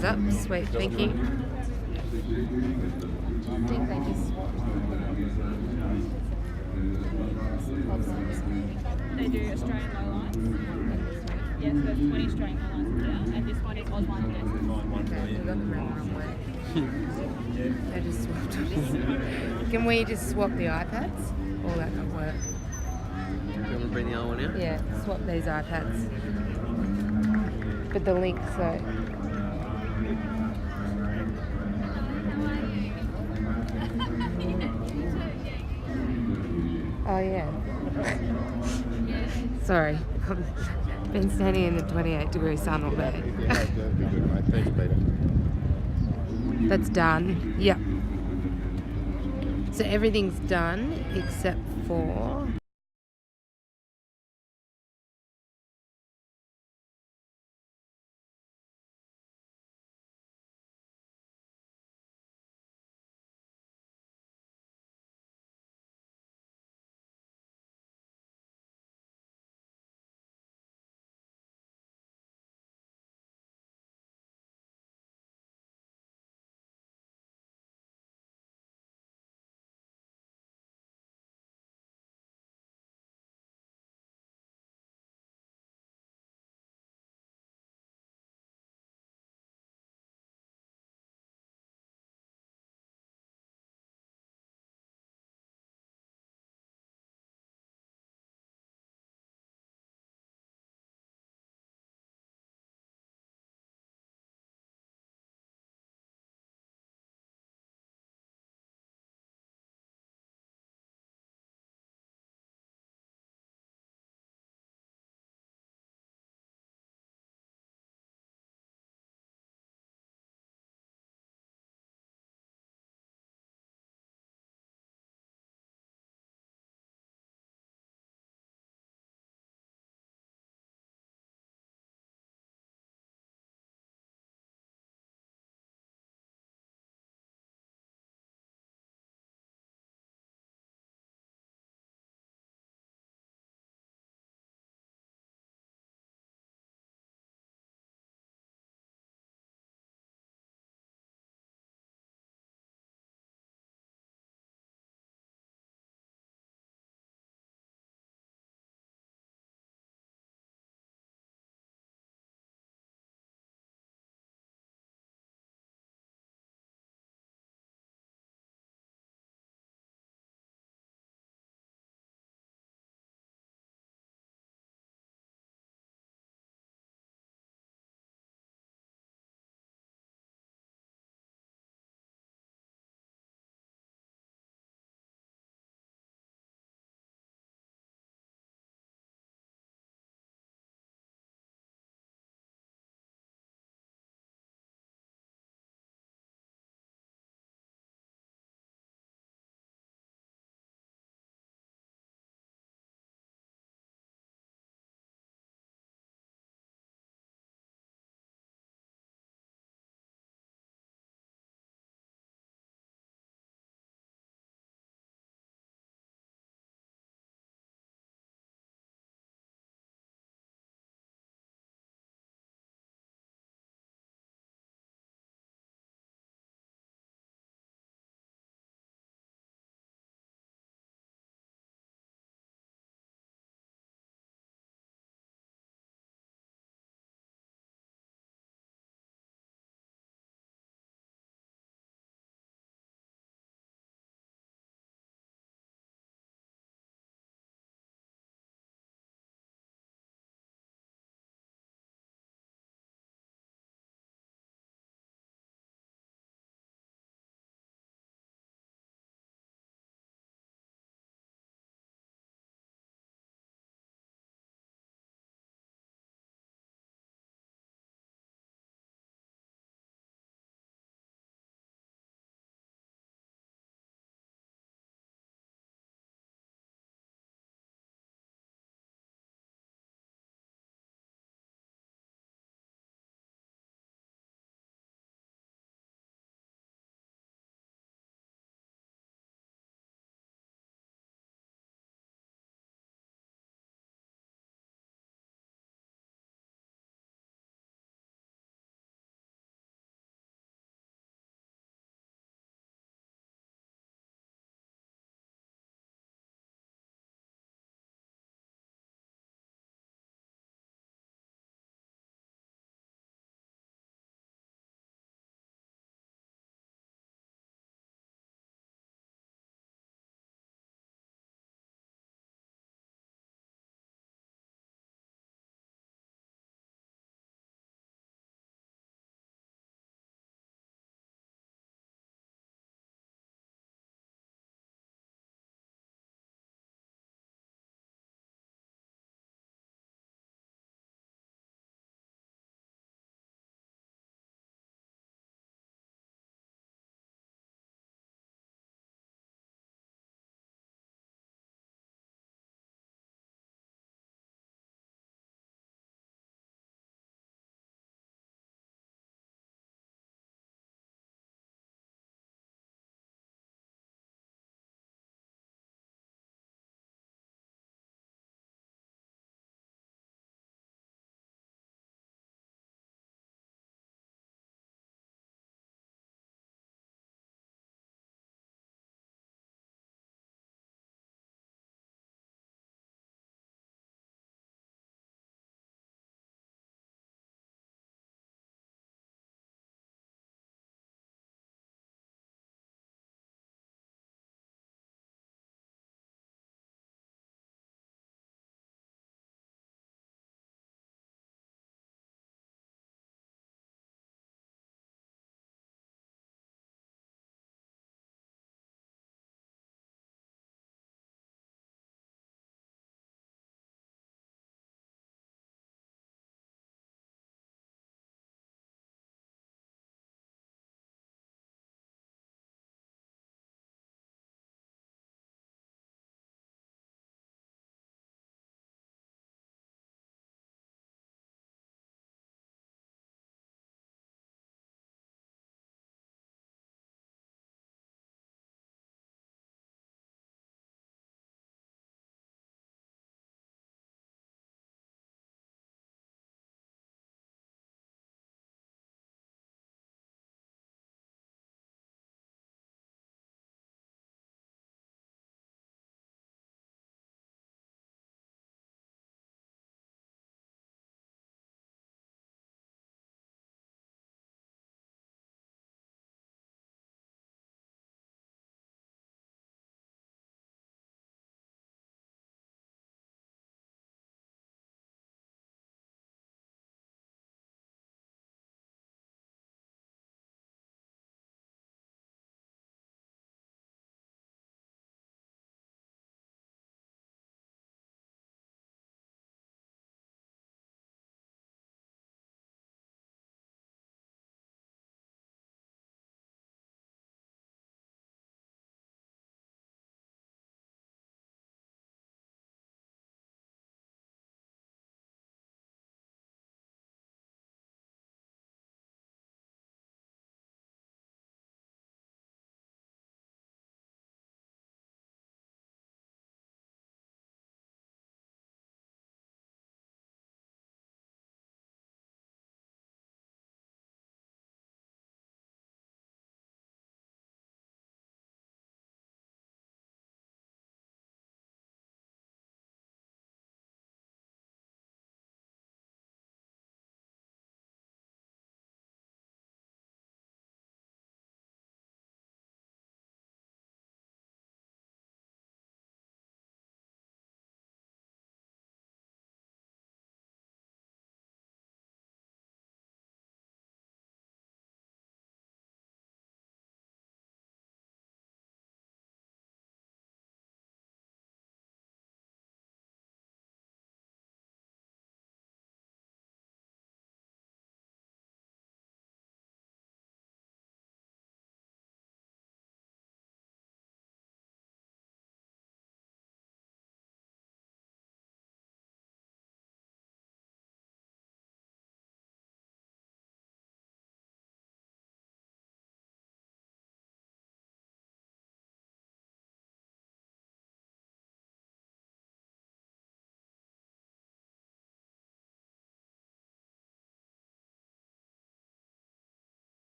thumbs up. Sweet, thank you. I think they just swapped. They do Australian low lines. Yes, there's 20 Australian low lines here, and this one is Ausline and Dexter. Okay, we got them around the wrong way. They just swapped us. Can we just swap the iPads? Or that not work? You want to bring the other one out? Yeah, swap these iPads. But the link, so. Oh, yeah. Sorry. I've been standing in the 28-degree sun all day. Thanks, Peter. That's done. Yep. So everything's done except for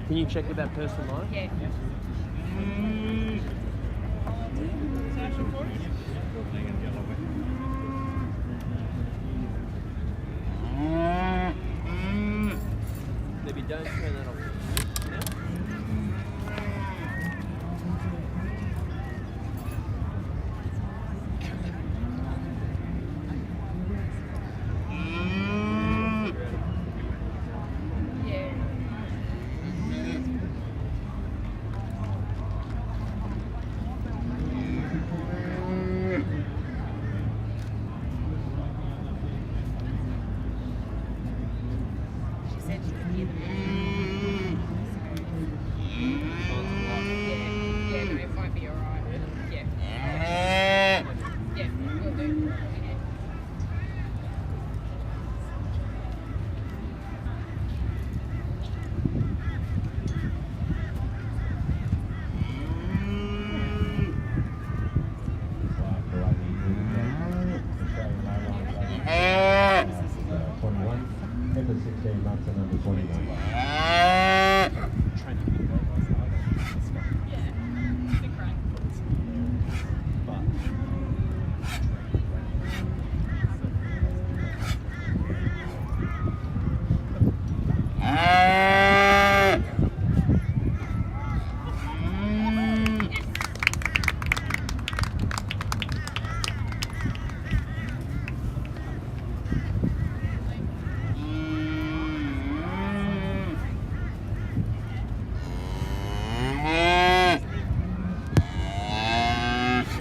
Can you check with that person live? Yeah. Maybe don't turn that off. Yeah. She said she could hear them. Yeah, no, it might be alright. Yeah. Yeah, we'll do. Yeah. Number 16 months and number 21. Yeah. Big crank.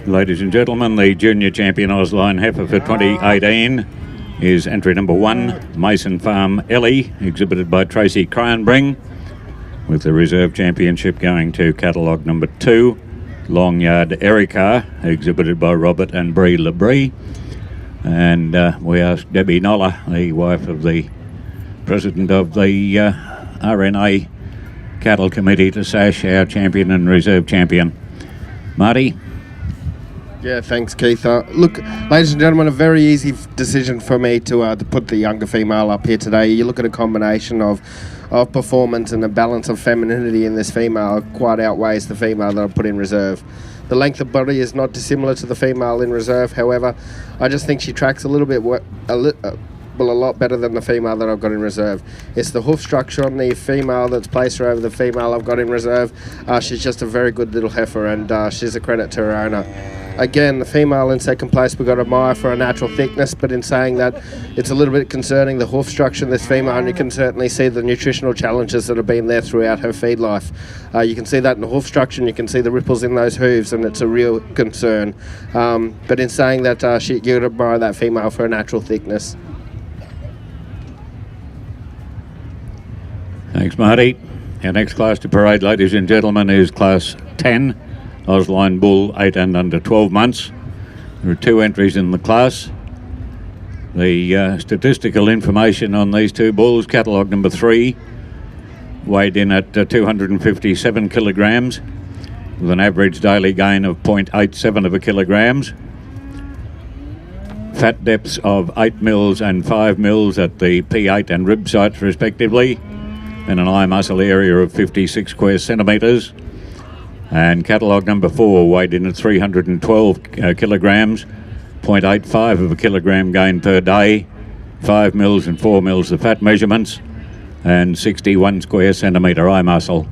Ladies and gentlemen, the junior champion Ausline heifer for 2018 is entry number 1, Mason Farm Ellie, exhibited by Tracy Cronbring, with the reserve championship going to catalogue number 2, Long Yard Erica, exhibited by Robert and Bree Labrie. And we asked Debbie Noller, the wife of the president of the RNA Cattle Committee, to sash our champion and reserve champion. Marty? Yeah, thanks, Keith. Look, ladies and gentlemen, a very easy decision for me to put the younger female up here today. You look at a combination of performance, and the balance of femininity in this female quite outweighs the female that I put in reserve. The length of body is not dissimilar to the female in reserve. However, I just think she tracks a little bit a lot better than the female that I've got in reserve. It's the hoof structure on the female that's placed her over the female I've got in reserve. She's just a very good little heifer, and she's a credit to her owner. Again, the female in second place, we've got to admire for her natural thickness, but in saying that, it's a little bit concerning, the hoof structure in this female, and you can certainly see the nutritional challenges that have been there throughout her feed life. You can see that in the hoof structure, and you can see the ripples in those hooves, and it's a real concern. But in saying that, you've got to admire that female for her natural thickness. Thanks, Marty. Our next class to parade, ladies and gentlemen, is Class 10, Ausline Bull, 8 and under 12 months. There are 2 entries in the class. The statistical information on these 2 bulls, catalogue number 3, weighed in at 257 kilograms, with an average daily gain of 0.87 of a kilograms. Fat depths of 8 mils and 5 mils at the P8 and rib sites respectively, and an eye muscle area of 56 square centimetres. And catalogue number 4 weighed in at 312 kilograms, 0.85 of a kilogram gain per day, 5 mils and 4 mils the fat measurements, and 61 square centimetre eye muscle.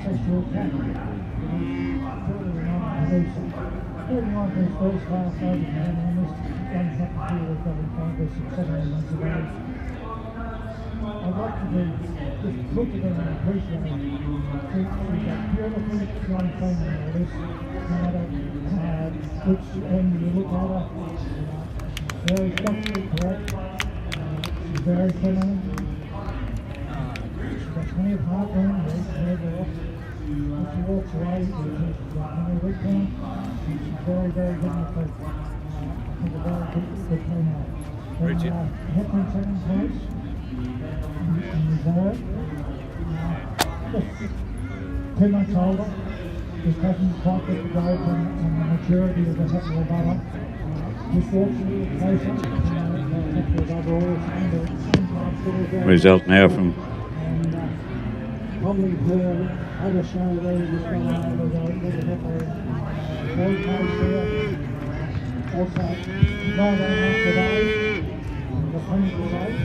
sexual cat. 39 for his first class over man on this runs up the field of double fighters 7 months of age. I'd like to just look at them and appreciate it. She's a beautiful young female on this, no matter which end you look at her. Very structurally correct. She's very feminine. She's got plenty of heartburn, when she walks away, she's got plenty of weekend. She's very, very good in the feet. I think a very good female. Richard. Hetman second place in reserve. Just 2 months older. Just hasn't quite got the growth and the maturity of the Hetman brother. Just walks a little closer. Result now from Probably her other show there was going over the third place there. Also, right on after that, the clinical race.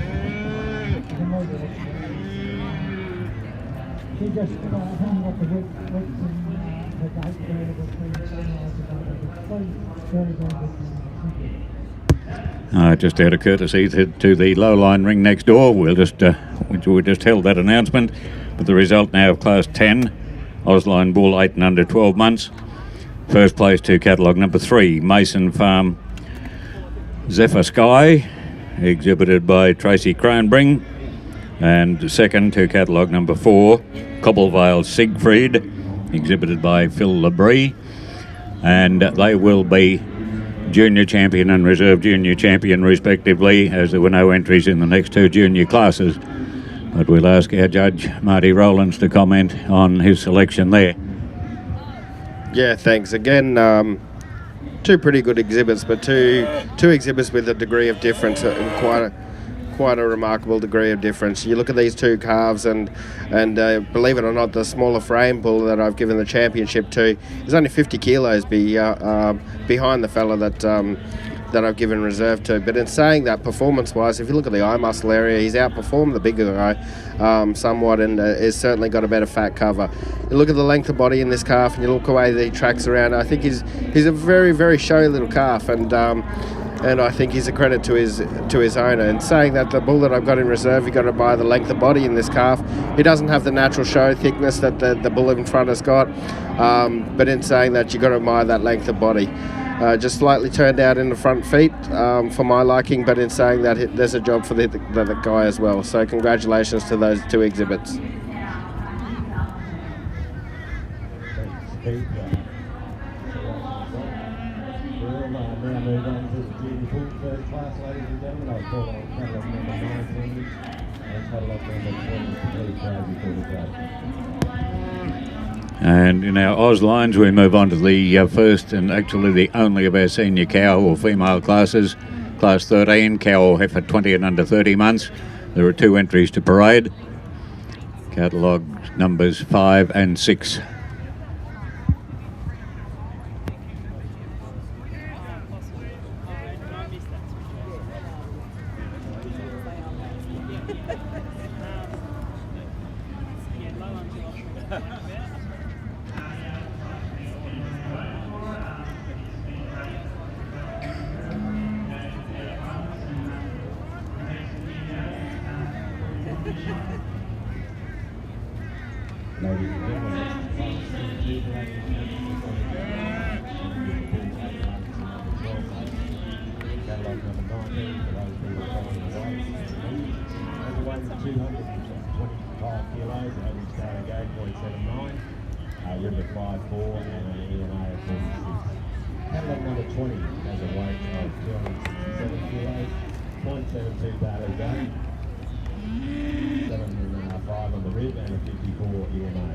She just hadn't got the width in the gate there between sunrise and very, very good. Just out of courtesy to the low line ring next door, we just held that announcement. But the result now of Class 10, Ausline Bull 8 and under 12 months. First place to catalogue number 3, Mason Farm Zephyr Sky, exhibited by Tracy Cranbring. And second to catalogue number 4, Cobblevale Siegfried, exhibited by Phil Labrie. And they will be junior champion and reserve junior champion respectively, as there were no entries in the next 2 junior classes. But we'll ask our judge, Marty Rowlands, to comment on his selection there. Yeah, thanks. Again, 2 pretty good exhibits, but two exhibits with a degree of difference, and quite a remarkable degree of difference. You look at these 2 calves, and believe it or not, the smaller frame bull that I've given the championship to is only 50 kilos behind the fella that I've given reserve to. But in saying that, performance-wise, if you look at the eye muscle area, he's outperformed the bigger guy somewhat, and has certainly got a better fat cover. You look at the length of body in this calf, and you look away that he tracks around. I think he's a very, very showy little calf, and I think he's a credit to his owner. And saying that, the bull that I've got in reserve, you've got to buy the length of body in this calf. He doesn't have the natural show thickness that the bull in front has got, but in saying that, you've got to admire that length of body. Just slightly turned out in the front feet for my liking, but in saying that, there's a job for the guy as well. So congratulations to those 2 exhibits. And in our Auslines, we move on to the first and actually the only of our senior cow or female classes. Class 13, cow or heifer 20 and under 30 months. There are 2 entries to parade. Catalogue numbers 5 and 6. Ladies and gentlemen, catalogue number 19 for those who are following the race. Overweight of 225 kilos, average starting gate 0.79, ribbon 5'4", and an EMA of 46. Catalogue number 20 has a weight of 267 kilos, 0.72 battle gate, 7.5 on the rib, and a 54 EMA.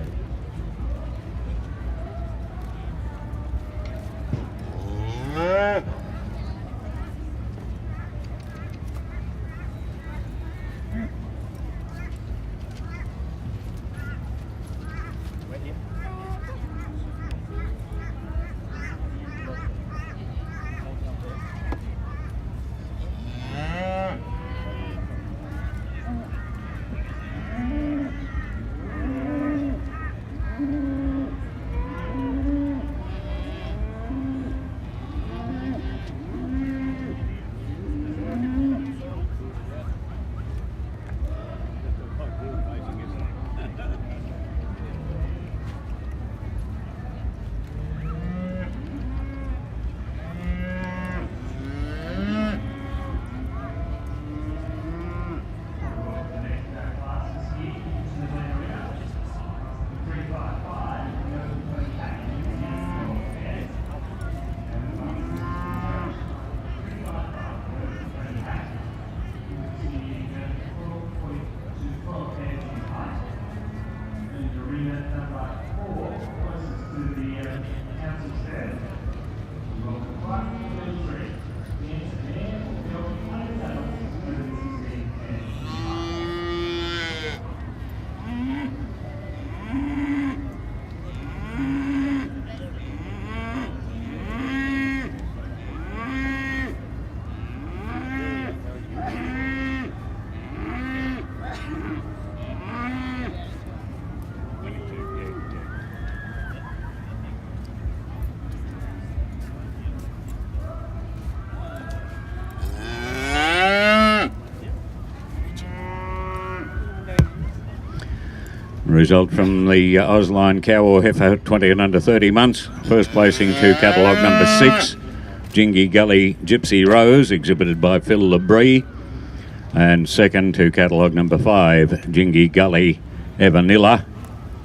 Result from the Ausline cow or heifer 20 and under 30 months. First placing to catalogue number 6, Jingy Gully Gypsy Rose, exhibited by Phil Labrie. And second to catalogue number 5, Jingy Gully Evanilla,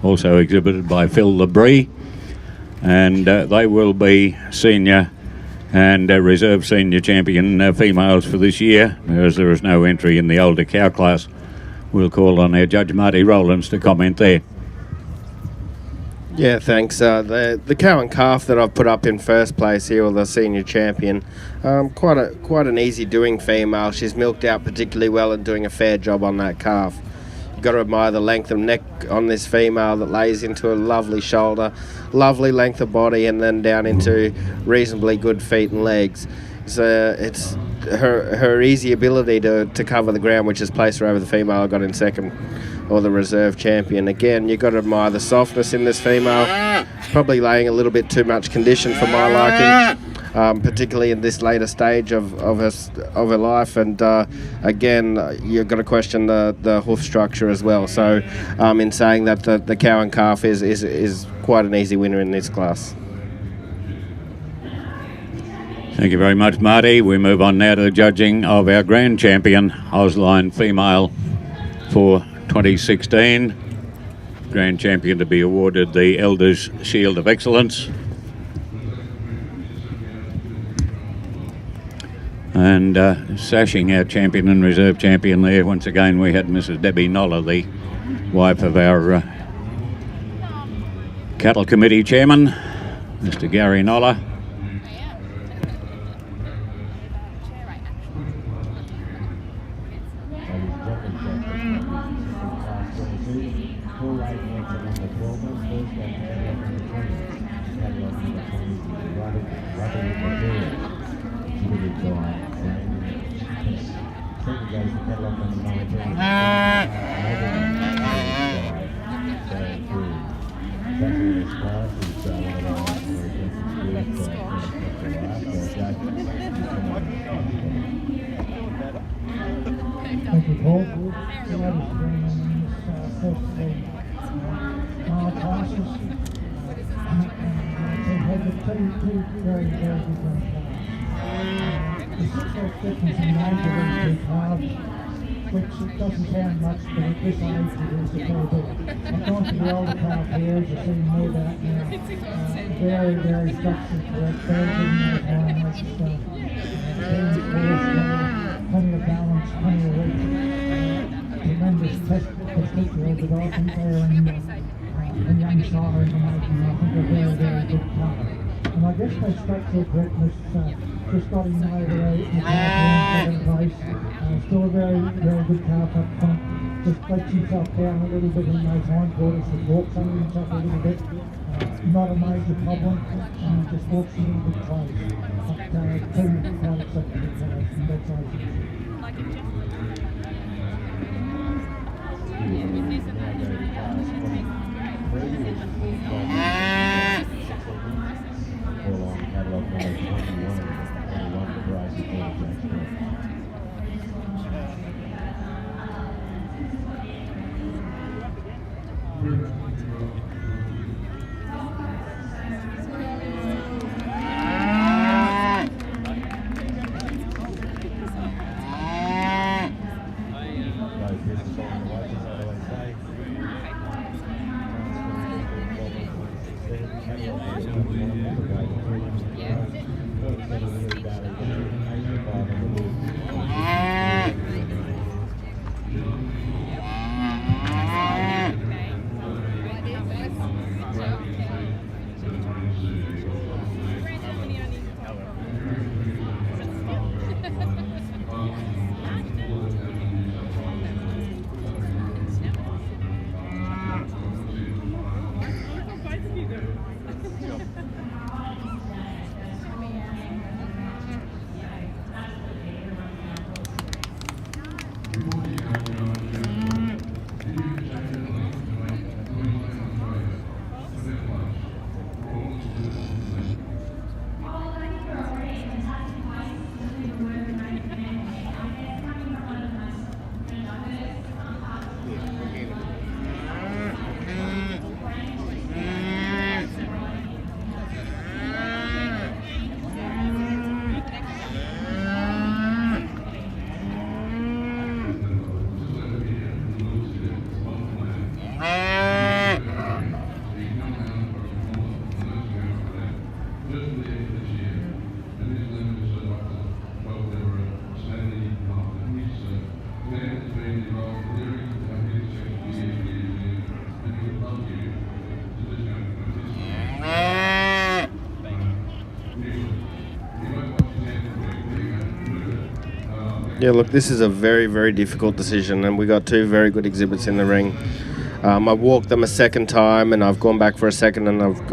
also exhibited by Phil Labrie. And they will be senior and reserve senior champion females for this year, as there is no entry in the older cow class. We'll call on our Judge Marty Rowlands to comment there. Yeah, thanks. The cow and calf that I've put up in first place here, or the senior champion, quite an easy doing female. She's milked out particularly well and doing a fair job on that calf. You've got to admire the length of neck on this female that lays into a lovely shoulder, lovely length of body, and then down into reasonably good feet and legs. So it's her easy ability to cover the ground, which has placed her over the female I got in second, or the reserve champion. Again, you've got to admire the softness in this female, probably laying a little bit too much condition for my liking, particularly in this later stage of her life. And again, you've got to question the hoof structure as well. So in saying that, the cow and calf is quite an easy winner in this class. Thank you very much, Marty. We move on now to the judging of our grand champion, Ausline female for 2016. Grand champion to be awarded the Elders Shield of Excellence. And sashing our champion and reserve champion there, once again, we had Mrs. Debbie Noller, the wife of our cattle committee chairman, Mr. Gary Noller. Thank you, Paul. The others bring in first classes. They've had the two very, very good ones. The 6 difference in the age of these two calves, which it doesn't sound much, but at this age it is a fair bit. I've gone to the older calf here, as you've seen more about now. Very, very structured correct, very good in those lines. Plenty of balance, plenty of reach. Tremendous testicular, but I think they're in young sire information. I think they're very, very good calf. And I guess their structural correctness just got him over the calf in place. Still a very, very good calf up front. Just lets himself down a little bit in those hindquarters, just walks under himself a little bit. Not a major problem, just walks a little bit close. But two quite acceptable colours, congratulations. Yeah, look, this is a very, very difficult decision, and we got two very good exhibits in the ring. I walked them a second time, and I've gone back for a second, and I've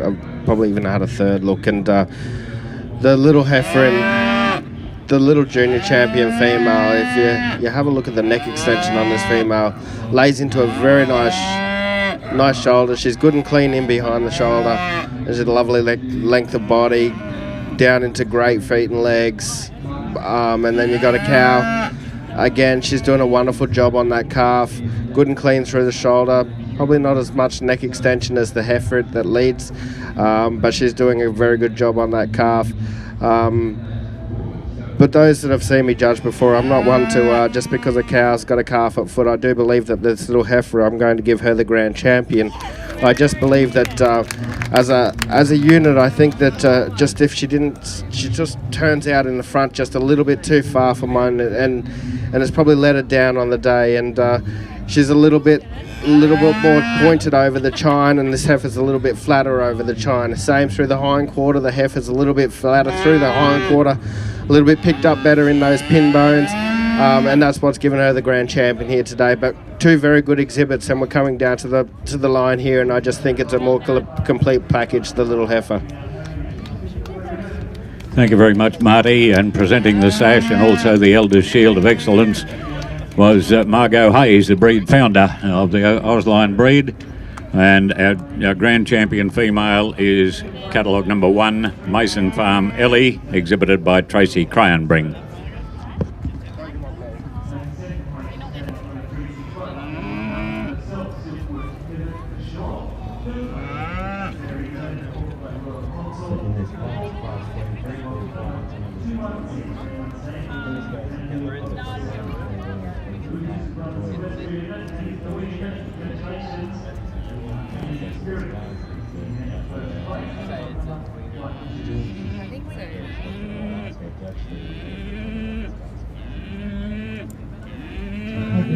probably even had a third look. And the little heifer and the little junior champion female, if you have a look at the neck extension on this female, lays into a very nice shoulder. She's good and clean in behind the shoulder. There's a lovely length of body, down into great feet and legs. And then you got a cow. Again, she's doing a wonderful job on that calf. Good and clean through the shoulder. Probably not as much neck extension as the heifer that leads, but she's doing a very good job on that calf. But those that have seen me judge before, I'm not one to, just because a cow's got a calf at foot, I do believe that this little heifer, I'm going to give her the grand champion. I just believe that as a unit, I think that just if she just turns out in the front just a little bit too far for mine, and it's probably let her down on the day, and she's a little bit more pointed over the chine, and this heifer's a little bit flatter over the chine. Same through the hind quarter, the heifer's a little bit flatter through the hind quarter, a little bit picked up better in those pin bones, and that's what's given her the grand champion here today. But two very good exhibits, and we're coming down to the line here, and I just think it's a more complete package, the little heifer. Thank you very much, Marty. And presenting the sash and also the Elders Shield of Excellence was Margot Hayes, the breed founder of the Ausline breed. And our grand champion female is catalogue number 1, Mason Farm Ellie, exhibited by Tracy Crayenbring.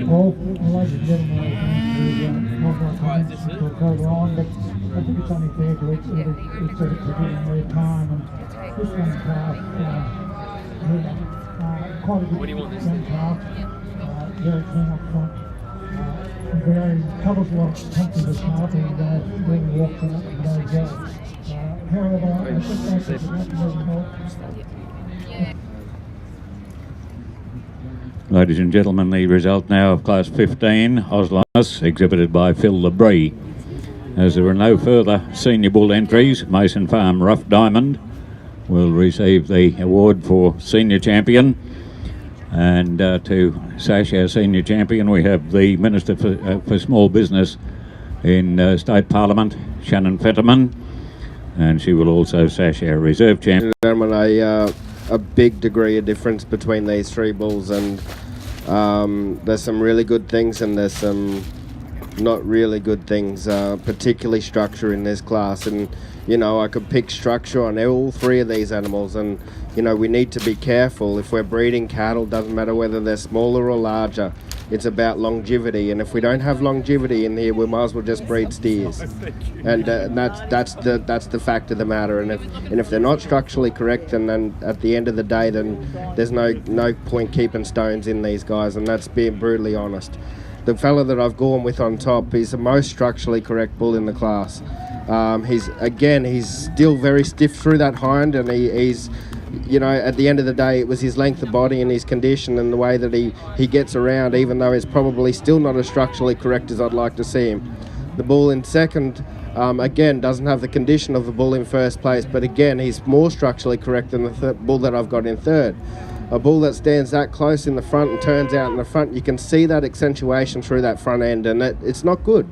All ladies and gentlemen, not my comments will go on, but I think it's only fair to it's a given their time, and this young calf, quite a good young calf, very clean up front, very covers a lot of confidence calf, and really walks out and goes well. However, I just don't think it's enough more. Ladies and gentlemen, the result now of Class 15, Ausline, exhibited by Phil Lebree. As there are no further senior bull entries, Mason Farm Rough Diamond will receive the award for senior champion. And to sash our senior champion, we have the Minister for Small Business in State Parliament, Shannon Fetterman, and she will also sash our reserve champion. A big degree of difference between these three bulls, and there's some really good things and there's some not really good things, particularly structure in this class. And I could pick structure on all three of these animals, and we need to be careful. If we're breeding cattle, doesn't matter whether they're smaller or larger, it's about longevity, and if we don't have longevity in here, we might as well just breed steers. And that's the fact of the matter. And if they're not structurally correct, then at the end of the day, then there's no point keeping stones in these guys, and that's being brutally honest. The fella that I've gone with on top, he's the most structurally correct bull in the class. He's still very stiff through that hind, and he's at the end of the day, it was his length of body and his condition and the way that he gets around, even though he's probably still not as structurally correct as I'd like to see him. The bull in second, again, doesn't have the condition of the bull in first place, but again, he's more structurally correct than the bull that I've got in third. A bull that stands that close in the front and turns out in the front, you can see that accentuation through that front end, and it's not good.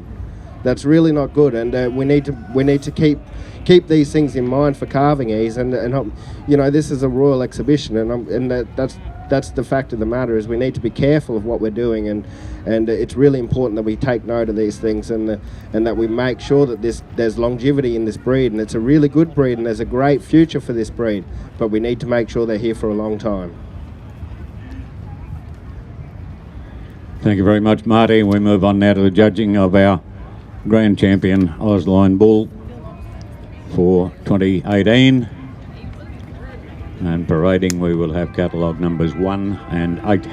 That's really not good, and we need to keep these things in mind for calving ease, and this is a royal exhibition, and that's the fact of the matter, is we need to be careful of what we're doing, and it's really important that we take note of these things, and that we make sure that there's longevity in this breed, and it's a really good breed, and there's a great future for this breed, but we need to make sure they're here for a long time. Thank you very much, Marty. We move on now to the judging of our Grand Champion Ausline Bull for 2018. And parading, we will have catalogue numbers 1 and 8.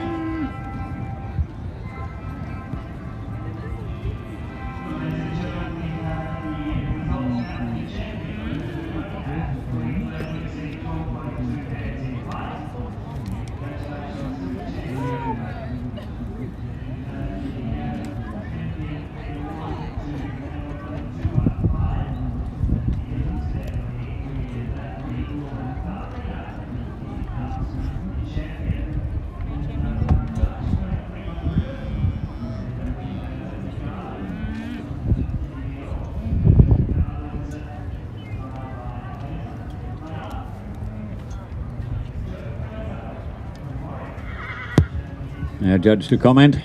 Now, judge to comment.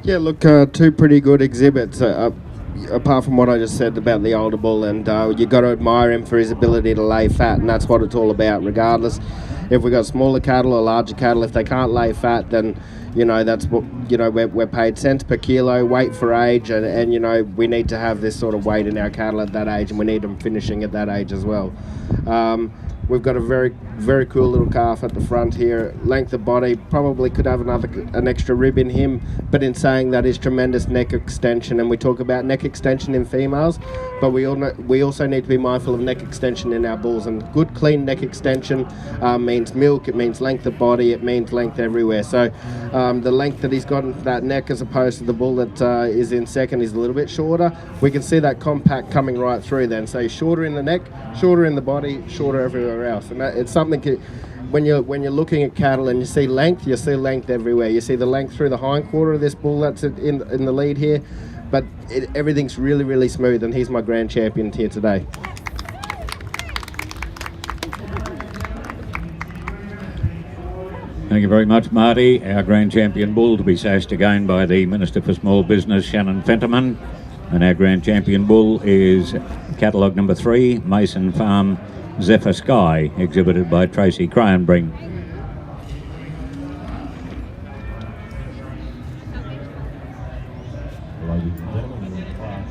Yeah, look, two pretty good exhibits. Apart from what I just said about the older bull, and you got to admire him for his ability to lay fat, and that's what it's all about. Regardless, if we got smaller cattle or larger cattle, if they can't lay fat, then that's what we're paid cents per kilo, weight for age, and we need to have this sort of weight in our cattle at that age, and we need them finishing at that age as well. We've got a very, very cool little calf at the front here. Length of body, probably could have an extra rib in him, but in saying that is tremendous neck extension, and we talk about neck extension in females, but we also need to be mindful of neck extension in our bulls, and good clean neck extension means milk, it means length of body, it means length everywhere. So the length that he's got in that neck as opposed to the bull that is in second is a little bit shorter. We can see that compact coming right through then. So shorter in the neck, shorter in the body, shorter everywhere else, and it's something when you're looking at cattle and you see length everywhere. You see the length through the hind quarter of this bull that's in the lead here, but everything's really, really smooth, and he's my grand champion here today. Thank you very much, Marty. Our grand champion bull to be sashed again by the Minister for Small Business, Shannon Fenterman, and our grand champion bull is catalogue number 3, Mason Farm Zephyr Sky, exhibited by Tracy Cronbring. Ladies and gentlemen, in class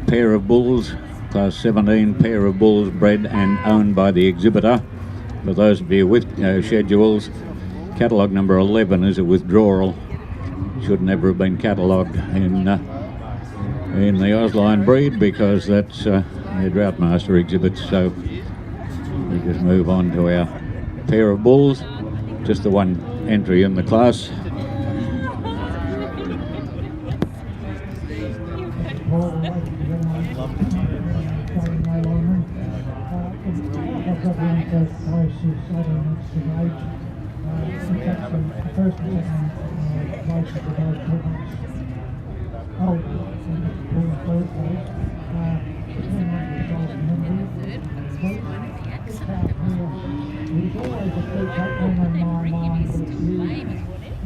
Pair of bulls, class 17, pair of bulls bred and owned by the exhibitor. For those of you with schedules, catalogue number 11 is a withdrawal. Should never have been catalogued in the Ausline breed, because that's the Droughtmaster exhibits. So we just move on to our pair of bulls, just the one entry in the class.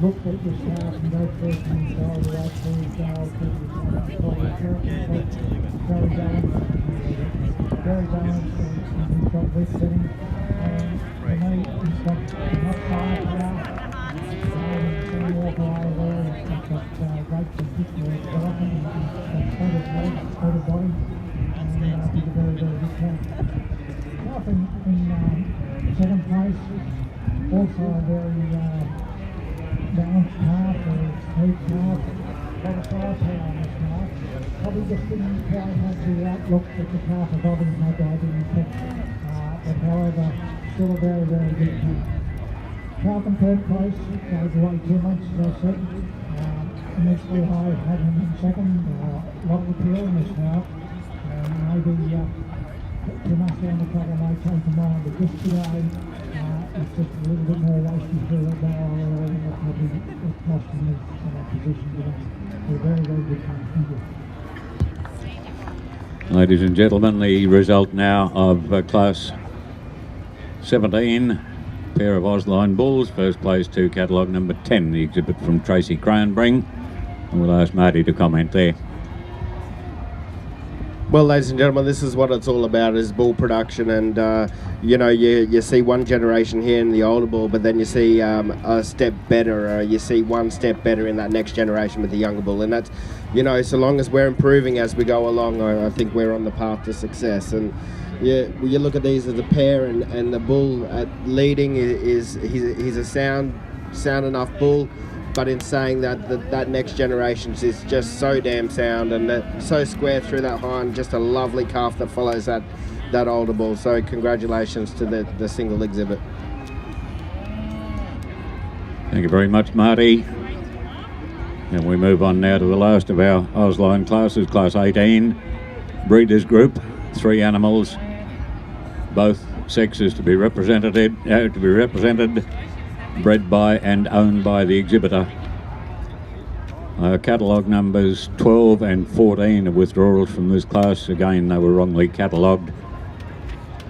Looked at your staff and go first and go the right thing, very balanced, and he's got weight setting, and for me, he's got enough fire power, and walk away there, he's got great particular development, he's got photo body, and he's a very, very good cat. Up in second place, also a very balanced calf, or smooth calf, got a fire power on this calf. Probably just didn't quite have the outlook that the calf above him had, I didn't think. But however, still a very, very good calf. Calf in third place, goes away 2 months, as I said. Immensely high, had him in second. A lot of appeal in this calf. Maybe the muscle on the cover may change the mind, but just today, it's just a little bit more wasty for that barrel, and that probably cost him in that position today. So very, very good time. Ladies and gentlemen, the result now of Class 17, pair of Ausline bulls. First place to catalogue number 10, the exhibit from Tracy Cranbring. And we'll ask Marty to comment there. Well, ladies and gentlemen, this is what it's all about, is bull production. And, you know, you see one generation here in the older bull, but then you see a step better, you see one step better in that next generation with the younger bull. And that's, you know, so long as we're improving as we go along, I think we're on the path to success. And you look at these as a pair, and the bull at leading he's a sound enough bull. But in saying that, that next generation is just so damn sound, and so square through that hind, just a lovely calf that follows that older bull. So congratulations to the single exhibit. Thank you very much, Marty. And we move on now to the last of our Ausline classes, Class 18, Breeders Group. 3 animals, both sexes to be represented, bred by and owned by the exhibitor. Catalogue numbers 12 and 14 are withdrawals from this class. Again, they were wrongly catalogued,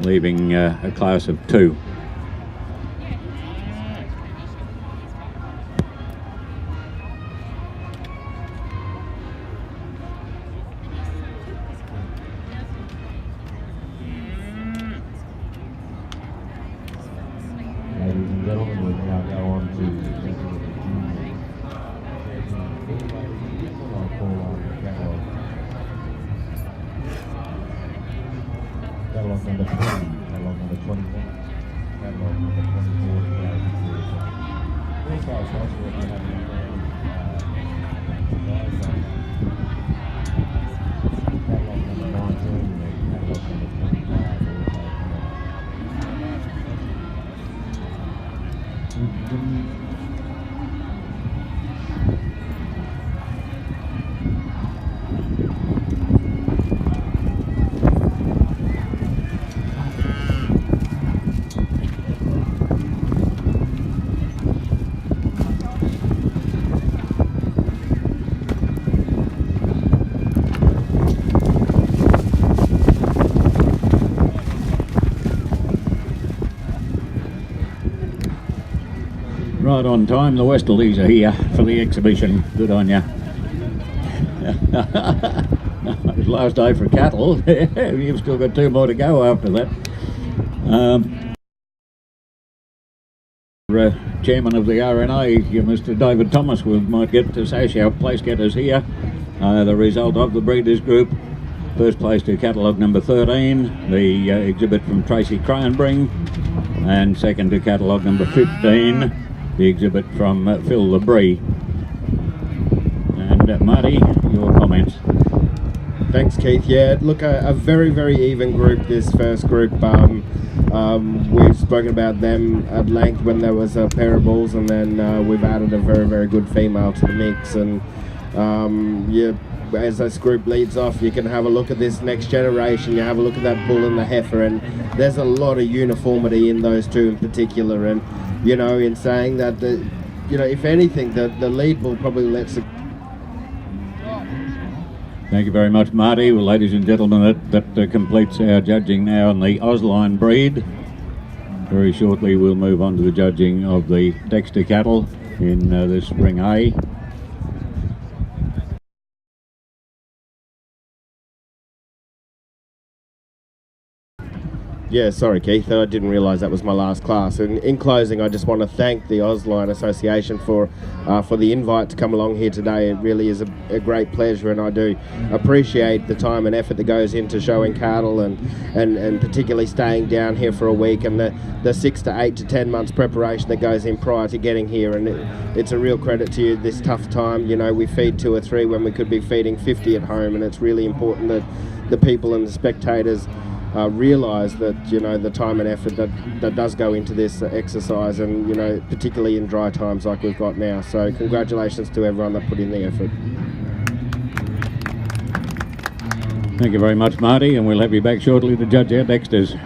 leaving a class of 2. Catalog number 20, catalog number 21, catalog number 24, 2004. Also, I was not sure if you have any guys on catalog number 19 and catalog number 25 Right on time, the Westerlies are here for the exhibition. Good on ya. It was last day for cattle. You've still got 2 more to go after that. Chairman of the RNA, Mr. David Thomas, we might get to say our place getters here. The result of the Breeders Group. First place to catalogue number 13, the exhibit from Tracy Cranbring, and second to catalogue number 15, the exhibit from Phil Lebree. And Marty, your comments. Thanks, Keith. Yeah, look, a very, very even group, this first group. We've spoken about them at length when there was a pair of bulls, and then we've added a very, very good female to the mix. And yeah, as this group leads off, you can have a look at this next generation. You have a look at that bull and the heifer, and there's a lot of uniformity in those two in particular. And you know, in saying that, you know, if anything, the lead bull probably lets it. Thank you very much, Marty. Well, ladies and gentlemen, that completes our judging now on the Ausline breed. Very shortly we'll move on to the judging of the Dexter cattle in this Ring A. Yeah, sorry, Keith, I didn't realise that was my last class. And in closing, I just want to thank the Ausline Association for the invite to come along here today. It really is a great pleasure, and I do appreciate the time and effort that goes into showing cattle, and particularly staying down here for a week, and the 6 to 8 to 10 months preparation that goes in prior to getting here. And it's a real credit to you this tough time. You know, we feed 2 or 3 when we could be feeding 50 at home, and it's really important that the people and the spectators realise that, you know, the time and effort that does go into this exercise, and, you know, particularly in dry times like we've got now. So congratulations to everyone that put in the effort. Thank you very much, Marty, and we'll have you back shortly to judge our Dexters.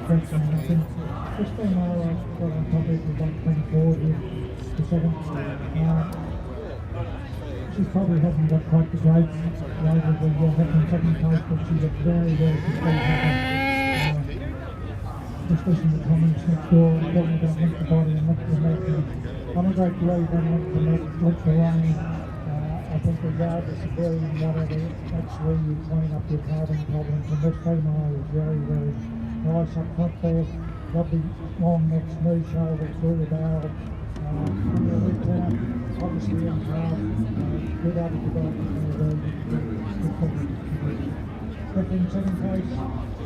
impression. I think this female got on top of it was 124 to 7. She probably hasn't got quite the grades over the second place, but she's a very, very complete just listen to the comments next door, talking about lift the body and lift the neck. I'm a great believer in lift the neck, lift the running. I think regardless of where and whatever, that's where you clean up your carbon problems. And this female is very, very nice up front there. Lovely long neck, smooth shoulder through the barrel. Obviously in calf, good out of the back, good in second place.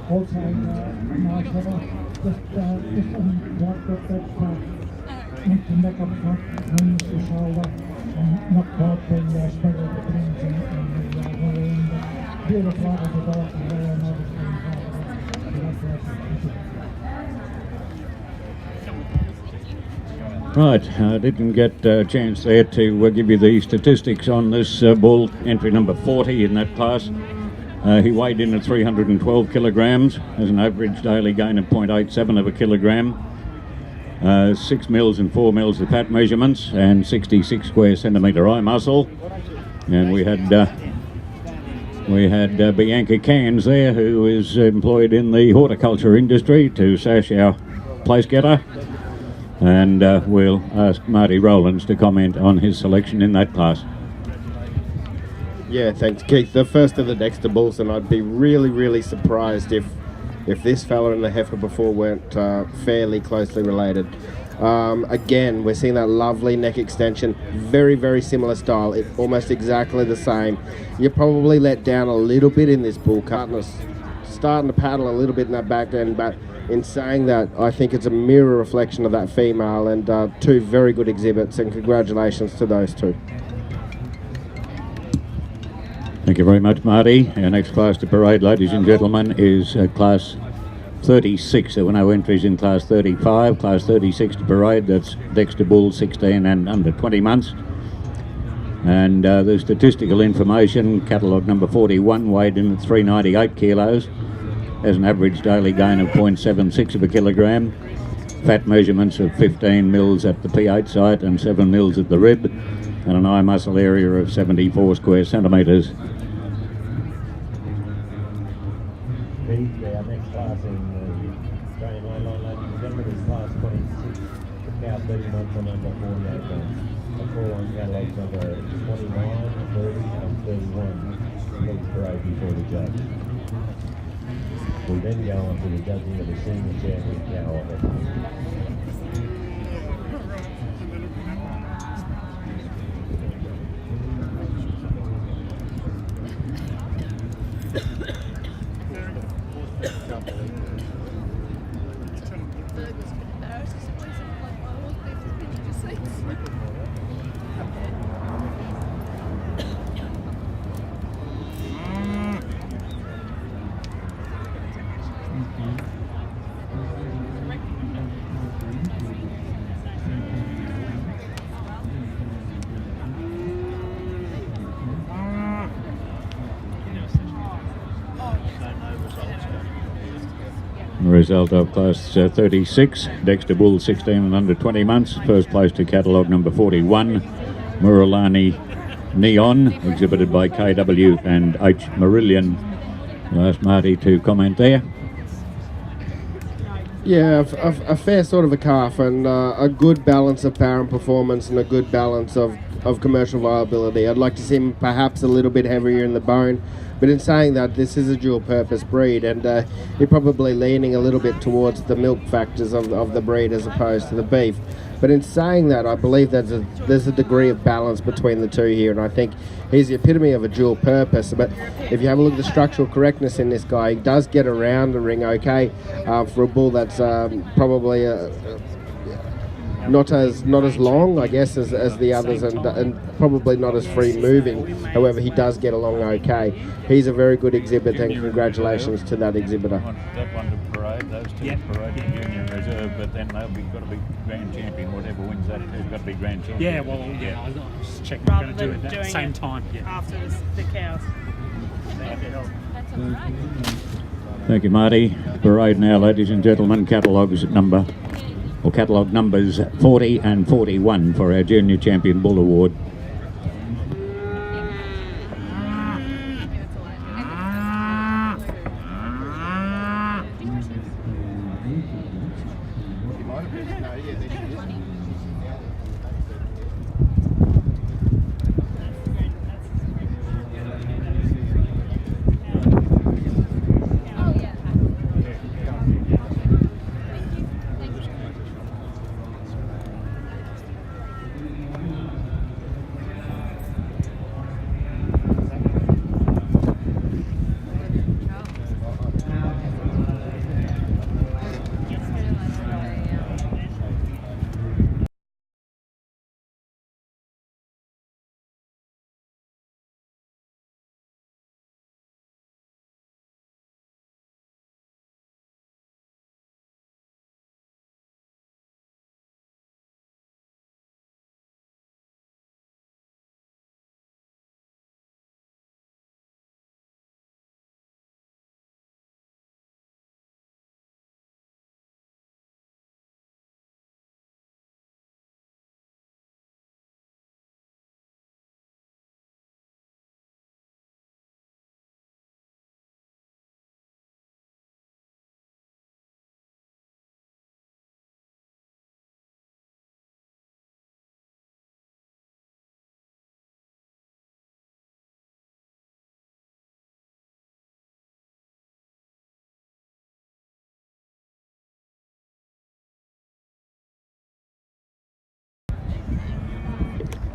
Also, nice header. Just doesn't quite get that neck up front, cleans the shoulder, and not quite the spread of the pins and the rear end. Beautiful out of the back and very Right, I didn't get a chance there to give you the statistics on this bull, entry number 40 in that class. He weighed in at 312 kilograms, has an average daily gain of 0.87 of a kilogram, 6 mils and 4 mils of fat measurements, and 66 square centimetre eye muscle. And we had Bianca Cairns there, who is employed in the horticulture industry, to sash our place getter. And we'll ask Marty Rowlands to comment on his selection in that class. Yeah, thanks, Keith. The first of the Dexter bulls, and I'd be really, really surprised if this fella and the heifer before weren't fairly closely related. Again, we're seeing that lovely neck extension, very, very similar style, almost exactly the same. You're probably let down a little bit in this bull cut, starting to paddle a little bit in that back end, but in saying that, I think it's a mirror reflection of that female, and two very good exhibits, and congratulations to those two. Thank you very much, Marty. Our next class to parade, ladies and gentlemen, is class 36. There were no entries in class 35. Class 36 to parade, that's Dexter Bull, 16 and under 20 months. And the statistical information, catalogue number 41, weighed in at 398 kilos, has an average daily gain of 0.76 of a kilogram, fat measurements of 15 mils at the P8 site and 7 mils at the rib, and an eye muscle area of 74 square centimetres. Our next class in Australian Lane Line, ladies and gentlemen, is class 26, now 30 months and under 48 months. A call on catalogues number 29, 30 and 31. Please parade before the judge. We then go on to the judging of the senior champion cow of it. Result of class 36, Dexter Bull, 16 and under 20 months. First place to catalogue number 41, Muralani Neon, exhibited by KW and H. Marillion. I'll ask Marty to comment there. Yeah, a fair sort of a calf, and a good balance of power and performance, and a good balance of commercial viability. I'd like to see him perhaps a little bit heavier in the bone, but in saying that, this is a dual purpose breed, and you're probably leaning a little bit towards the milk factors of the breed as opposed to the beef. But in saying that, I believe there's a degree of balance between the two here, and I think he's the epitome of a dual purpose. But if you have a look at the structural correctness in this guy, he does get around the ring okay for a bull that's probably not as long, I guess, as the others, and probably not as free moving. However, he does get along okay. He's a very good exhibit, and congratulations to that exhibitor. That one to parade, those two parade in junior reserve, but then they'll got to be grand champion. Whatever wins that, they've got to be grand champion. Yeah, well, yeah, I was checking we're Rather going to do than it at the doing same it time. Yeah. after the cows. Thank you. That sounds great. Thank you, Marty. Parade now, ladies and gentlemen. Catalogues numbers 40 and 41 for our Junior Champion Bull Award.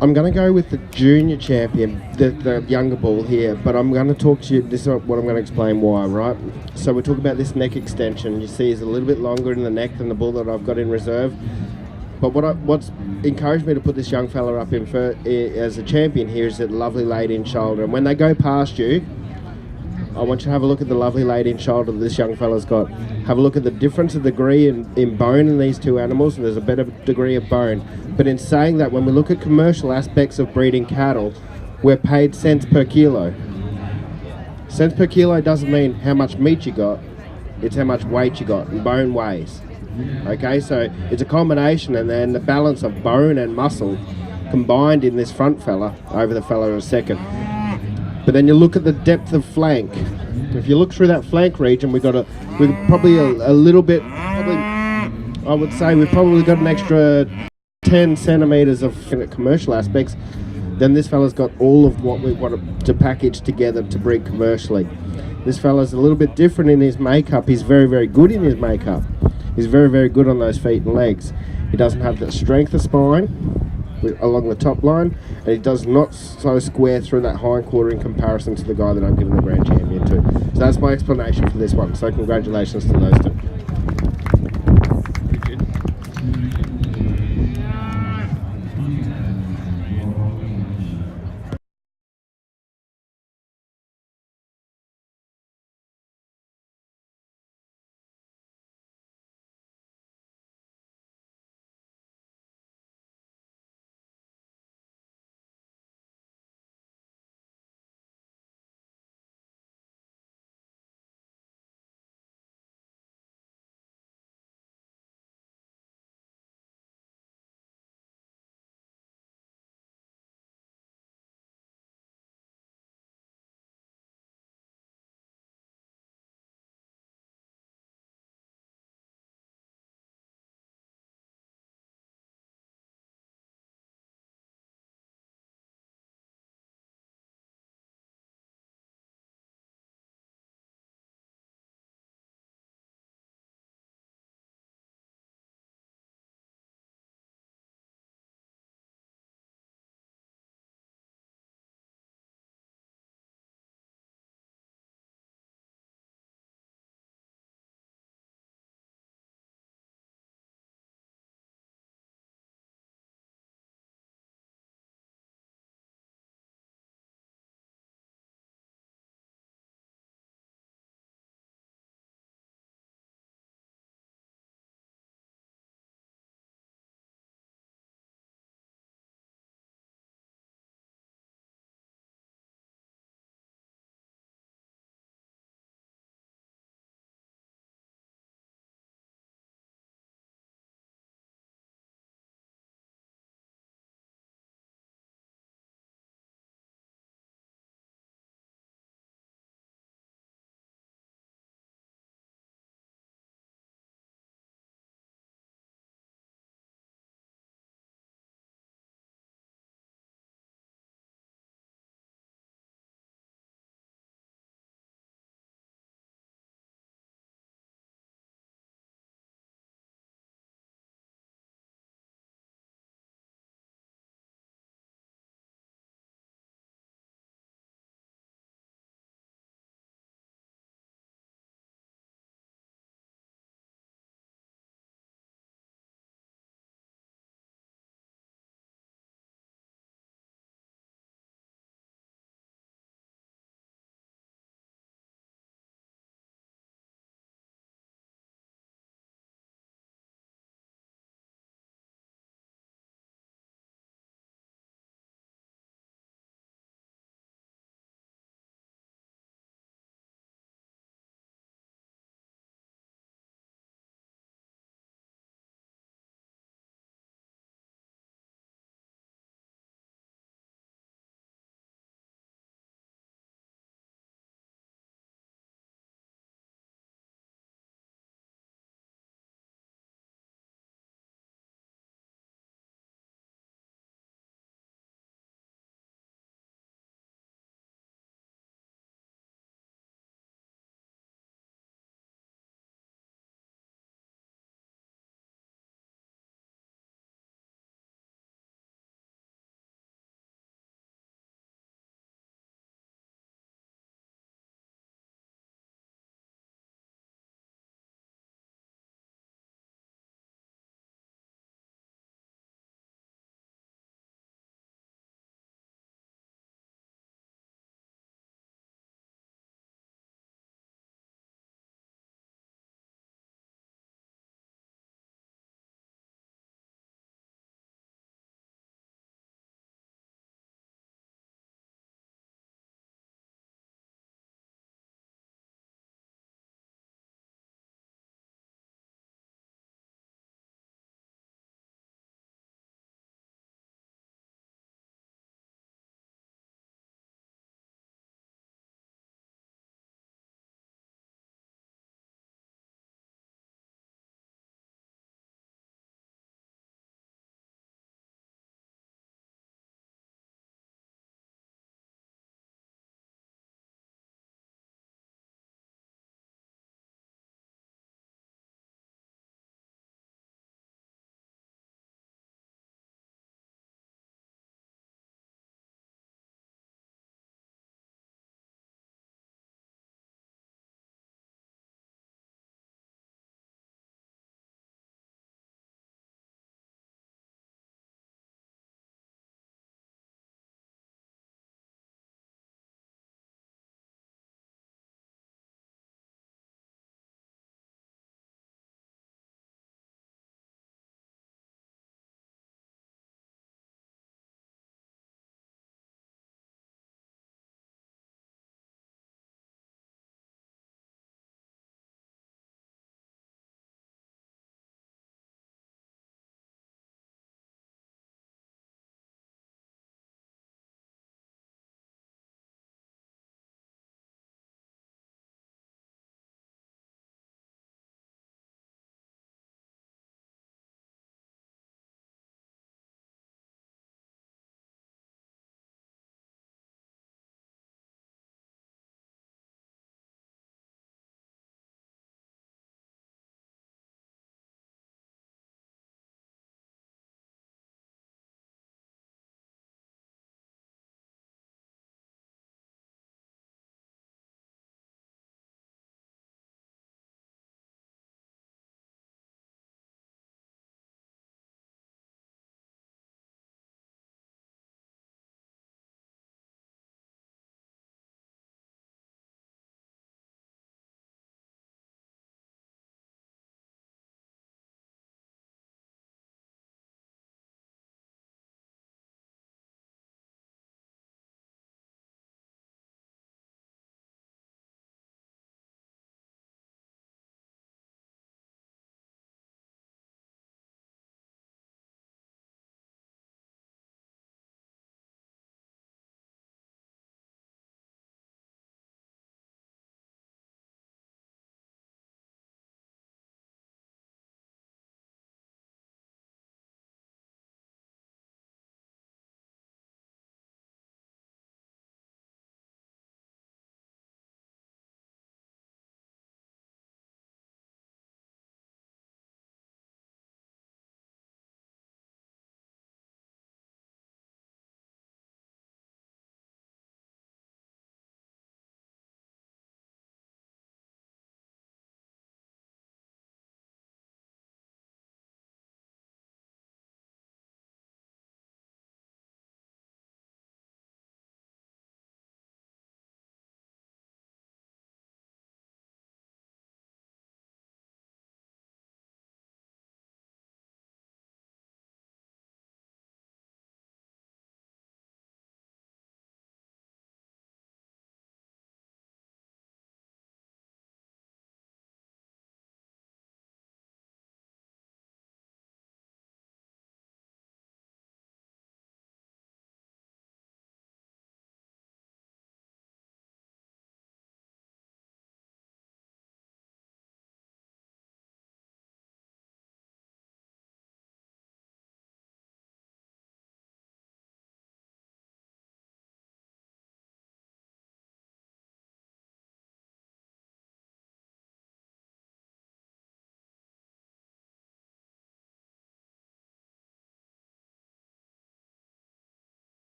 I'm going to go with the junior champion, the younger bull here, but I'm going to talk to you, this is what I'm going to explain why, right? So we talk about this neck extension. You see is a little bit longer in the neck than the bull that I've got in reserve. But what's encouraged me to put this young fella up in as a champion here is that lovely laid-in shoulder. And when they go past you, I want you to have a look at the lovely laid-in shoulder that this young fella's got. Have a look at the difference of degree in bone in these two animals, and there's a better degree of bone. But in saying that, when we look at commercial aspects of breeding cattle, we're paid cents per kilo. Cents per kilo doesn't mean how much meat you got, it's how much weight you got, and bone weighs. Okay, so it's a combination, and then the balance of bone and muscle combined in this front fella over the fella in a second. But then you look at the depth of flank. If you look through that flank region, we've probably a little bit, I would say we've probably got an extra 10 centimeters of commercial aspects. Then this fella's got all of what we want to package together to breed commercially. This fella's a little bit different in his makeup. He's very, very good in his makeup. He's very, very good on those feet and legs. He doesn't have the strength of spine along the top line, and he does not so square through that hind quarter in comparison to the guy that I'm giving the grand champion to. So that's my explanation for this one. So congratulations to those two.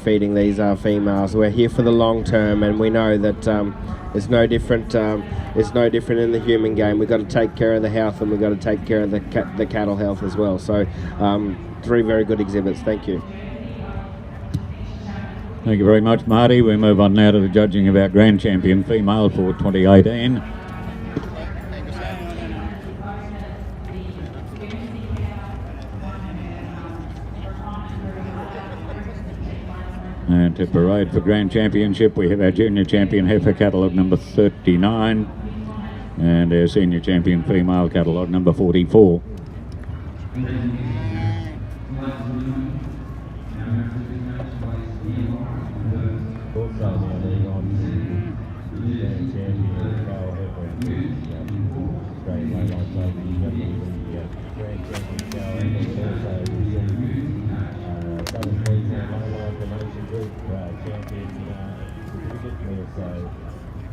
feeding these females. We're here for the long term, and we know that it's no different. It's no different in the human game. We've got to take care of the health, and we've got to take care of the cattle health as well. So, 3 very good exhibits. Thank you. Thank you very much, Marty. We move on now to the judging of our Grand Champion female for 2018. And to parade for Grand Championship, we have our Junior Champion heifer catalogue number 39 and our Senior Champion female catalogue number 44.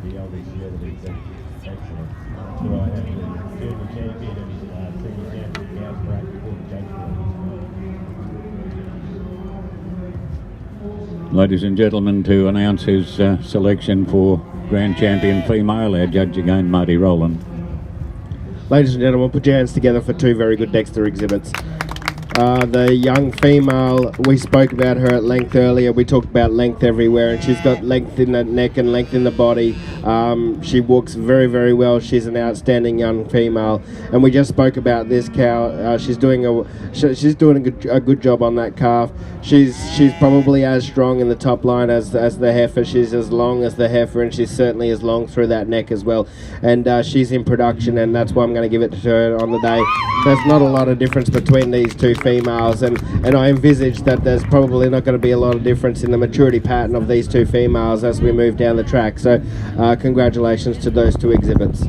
The eldest year of these excellent. So I have the junior champion and senior champion cows break before the judge. Ladies and gentlemen, to announce his selection for Grand Champion female, our judge again, Marty Rowland. Ladies and gentlemen, put your hands together for 2 very good Dexter exhibits. The young female, we spoke about her at length earlier. We talked about length everywhere, and she's got length in the neck and length in the body. She walks very, very well. She's an outstanding young female, and we just spoke about this cow. She's doing a good job on that calf. She's probably as strong in the top line as the heifer. She's as long as the heifer, and she's certainly as long through that neck as well. And she's in production, and that's why I'm going to give it to her on the day. There's not a lot of difference between these 2 females, and I envisage that there's probably not going to be a lot of difference in the maturity pattern of these 2 females as we move down the track. So congratulations to those 2 exhibits.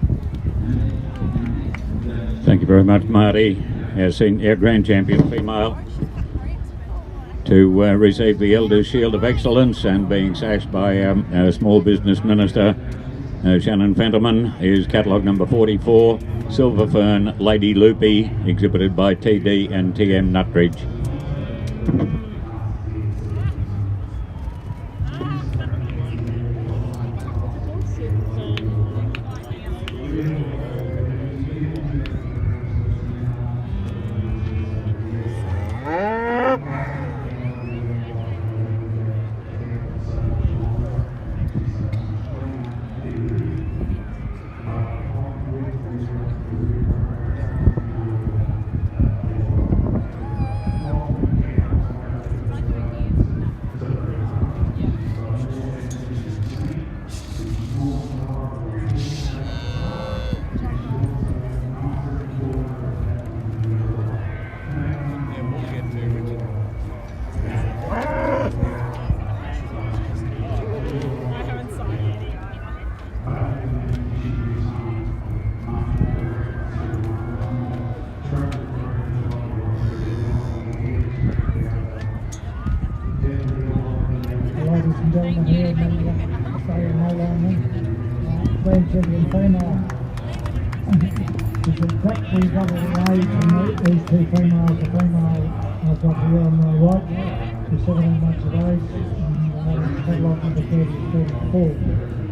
Thank you very much, Marty. Our Grand Champion female to receive the Elders Shield of Excellence and being sashed by our Small Business Minister Shannon Fenterman is catalogue number 44, Silver Fern Lady Loopy, exhibited by TD and TM Nutridge. gentlemen here in the Australian Highline Grand Champion female. It's exactly double the age from these two females. The female I've got here on the right, she's 17 months of age, and catalogue number 34.